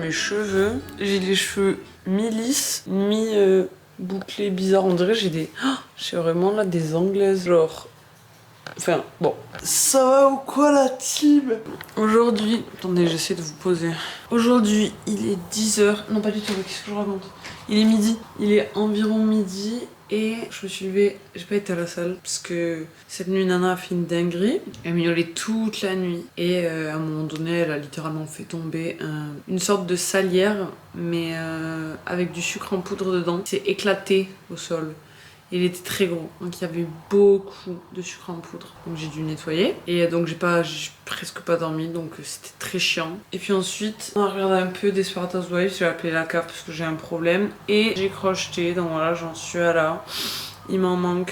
mes cheveux. J'ai les cheveux mi-lisses, mi-bouclés bizarres. On dirait que j'ai des... Oh, j'ai vraiment là des anglaises, genre... Enfin, bon. Ça va ou quoi la team? Aujourd'hui... Attendez, j'essaie de vous poser. Aujourd'hui, il est 10h. Non, pas du tout, qu'est-ce que je raconte? Il est midi. Il est environ midi. Et je me suis levée, j'ai pas été à la salle parce que cette nuit Nana a fait une dinguerie. Elle miaulait toute la nuit et à un moment donné elle a littéralement fait tomber une sorte de salière mais avec du sucre en poudre dedans. C'est éclaté au sol. Il était très gros, donc il y avait beaucoup de sucre en poudre. Donc j'ai dû nettoyer. Et donc j'ai presque pas dormi, donc c'était très chiant. Et puis ensuite, on a regardé un peu Desperate Housewives, j'ai appelé la cave parce que j'ai un problème. Et j'ai crocheté, donc voilà, j'en suis à là. Il m'en manque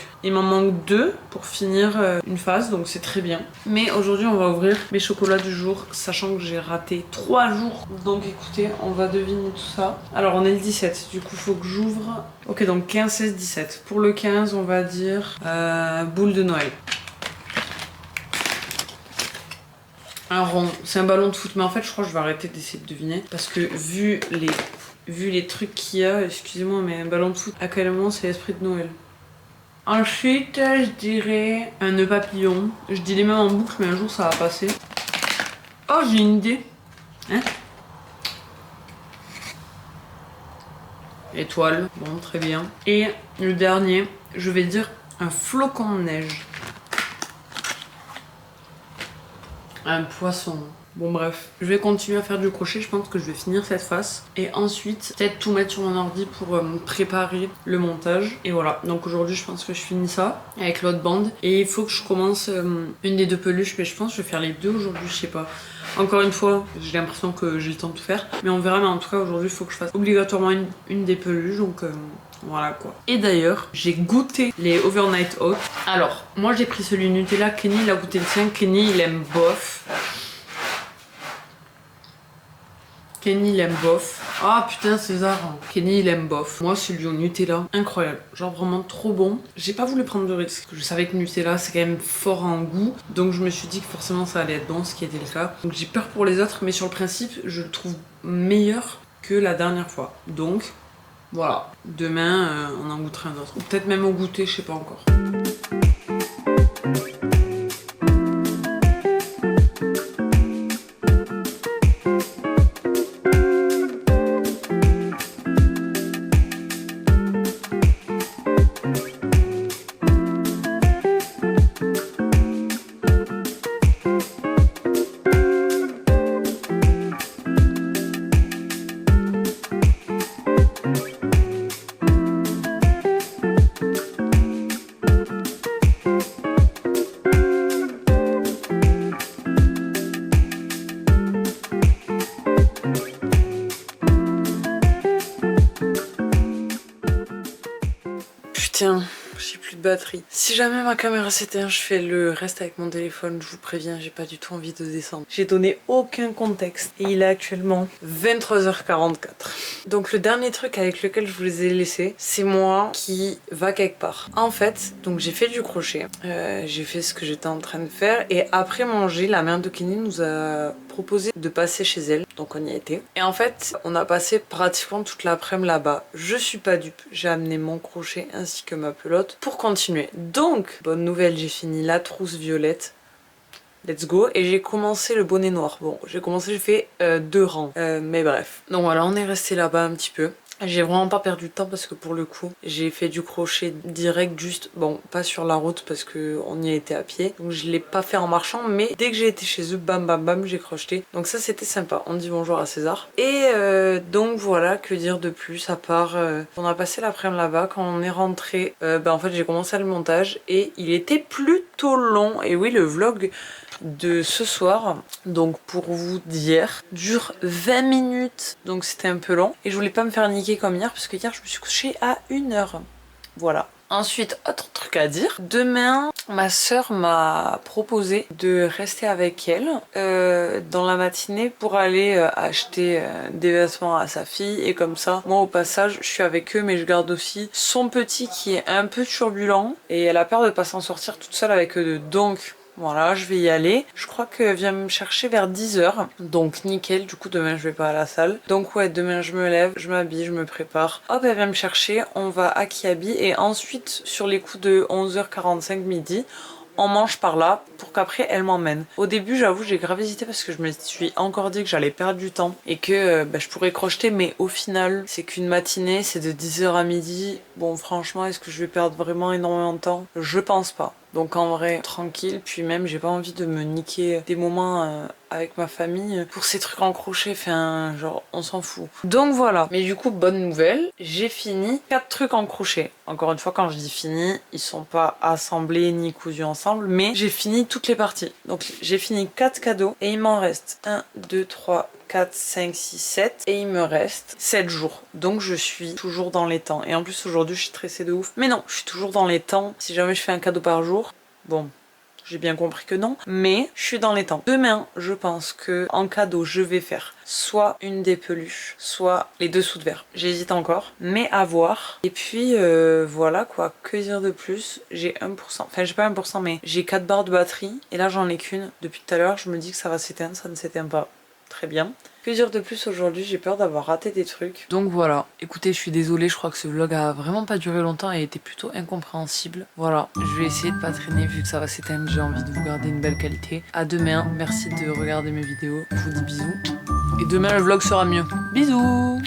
2 pour finir une phase, donc c'est très bien. Mais aujourd'hui, on va ouvrir mes chocolats du jour, sachant que j'ai raté 3 jours. Donc écoutez, on va deviner tout ça. Alors on est le 17, du coup, faut que j'ouvre. Ok, donc 15, 16, 17. Pour le 15, on va dire boule de Noël. Un rond, c'est un ballon de foot, mais en fait, je crois que je vais arrêter d'essayer de deviner. Parce que vu les trucs qu'il y a, excusez-moi, mais un ballon de foot, à quel moment c'est l'esprit de Noël? Ensuite, je dirais un nœud papillon. Je dis les mêmes en boucle, mais un jour ça va passer. Oh, j'ai une idée. Hein? Étoile. Bon, très bien. Et le dernier, je vais dire un flocon de neige. Un poisson. Bon bref, je vais continuer à faire du crochet, je pense que je vais finir cette face. Et ensuite, peut-être tout mettre sur mon ordi pour me préparer le montage. Et voilà, donc aujourd'hui je pense que je finis ça avec l'autre bande. Et il faut que je commence une des 2 peluches, mais je pense que je vais faire les 2 aujourd'hui, je sais pas. Encore une fois, j'ai l'impression que j'ai le temps de tout faire. Mais on verra, mais en tout cas aujourd'hui il faut que je fasse obligatoirement une des peluches, donc... voilà quoi. Et d'ailleurs, j'ai goûté les Overnight Oats. Alors, moi j'ai pris celui Nutella, Kenny il a goûté le sien, Kenny il aime bof. Kenny il aime bof. Ah putain César. Kenny il aime bof. Moi celui au Nutella, incroyable. Genre vraiment trop bon. J'ai pas voulu prendre de risque. Je savais que Nutella c'est quand même fort en goût. Donc je me suis dit que forcément ça allait être bon, ce qui était le cas. Donc j'ai peur pour les autres, mais sur le principe je le trouve meilleur que la dernière fois. Donc voilà. Demain on en goûtera un autre. Ou peut-être même au goûter, je sais pas encore. Tiens, j'ai plus de batterie. Si jamais ma caméra s'éteint, je fais le reste avec mon téléphone, je vous préviens, j'ai pas du tout envie de descendre. J'ai donné aucun contexte et il est actuellement 23h44. Donc le dernier truc avec lequel je vous les ai laissés, c'est moi qui va quelque part. En fait, donc j'ai fait du crochet, j'ai fait ce que j'étais en train de faire et après manger, la mère de Kenny nous a proposé de passer chez elle, donc on y a été. Et en fait, on a passé pratiquement toute l'après-midi là-bas. Je suis pas dupe, j'ai amené mon crochet ainsi que ma pelote pour continuer. Donc, bonne nouvelle, j'ai fini la trousse violette. Let's go. Et j'ai commencé le bonnet noir. Bon, j'ai fait 2 rangs. Mais bref. Donc voilà, on est resté là-bas un petit peu. J'ai vraiment pas perdu de temps parce que pour le coup, j'ai fait du crochet direct juste, bon, pas sur la route parce que on y a été à pied. Donc je l'ai pas fait en marchant, mais dès que j'ai été chez eux, bam bam bam, j'ai crocheté. Donc ça c'était sympa. On dit bonjour à César. Et donc voilà, que dire de plus à part, on a passé l'après-midi là-bas. Quand on est rentré, en fait j'ai commencé le montage et il était plutôt long. Et oui, le vlog de ce soir, donc pour vous d'hier, dure 20 minutes, donc c'était un peu long et je voulais pas me faire niquer comme hier parce que hier je me suis couchée à 1h. Voilà. Ensuite, autre truc à dire, demain ma soeur m'a proposé de rester avec elle dans la matinée pour aller acheter des vêtements à sa fille et comme ça, moi au passage je suis avec eux mais je garde aussi son petit qui est un peu turbulent et elle a peur de pas s'en sortir toute seule avec eux deux. Donc Voilà, je vais y aller. Je crois qu'elle vient me chercher vers 10h. Donc nickel, du coup demain je vais pas à la salle. Donc ouais, demain je me lève, je m'habille, je me prépare. Hop, elle vient me chercher, on va à Kiabi et ensuite sur les coups de 11h45 midi, on mange par là pour qu'après elle m'emmène. Au début j'avoue j'ai grave hésité parce que je me suis encore dit que j'allais perdre du temps et que je pourrais crocheter, mais au final c'est qu'une matinée, c'est de 10h à midi. Bon franchement est-ce que je vais perdre vraiment énormément de temps? Je pense pas. Donc en vrai, tranquille, puis même j'ai pas envie de me niquer des moments avec ma famille pour ces trucs en crochet, enfin genre on s'en fout. Donc voilà, mais du coup bonne nouvelle, j'ai fini 4 trucs en crochet. Encore une fois quand je dis fini, ils sont pas assemblés ni cousus ensemble, mais j'ai fini toutes les parties. Donc j'ai fini 4 cadeaux et il m'en reste 1, 2, 3, 4, 5, 6, 7 et il me reste 7 jours. Donc je suis toujours dans les temps. Et en plus aujourd'hui je suis stressée de ouf. Mais non, je suis toujours dans les temps. Si jamais je fais un cadeau par jour, bon, j'ai bien compris que non, mais je suis dans les temps. Demain, je pense que en cadeau, je vais faire soit une des peluches, soit les dessous de verre. J'hésite encore, mais à voir. Et puis voilà quoi, que dire de plus? J'ai 1%, enfin j'ai pas 1%, mais j'ai 4 barres de batterie. Et là j'en ai qu'une. Depuis tout à l'heure, je me dis que ça va s'éteindre, ça ne s'éteint pas. Très bien. Que dire de plus aujourd'hui? J'ai peur d'avoir raté des trucs. Donc voilà. Écoutez, je suis désolée, je crois que ce vlog a vraiment pas duré longtemps et était plutôt incompréhensible. Voilà, je vais essayer de pas traîner vu que ça va s'éteindre. J'ai envie de vous garder une belle qualité. À demain, merci de regarder mes vidéos. Je vous dis bisous. Et demain, le vlog sera mieux. Bisous!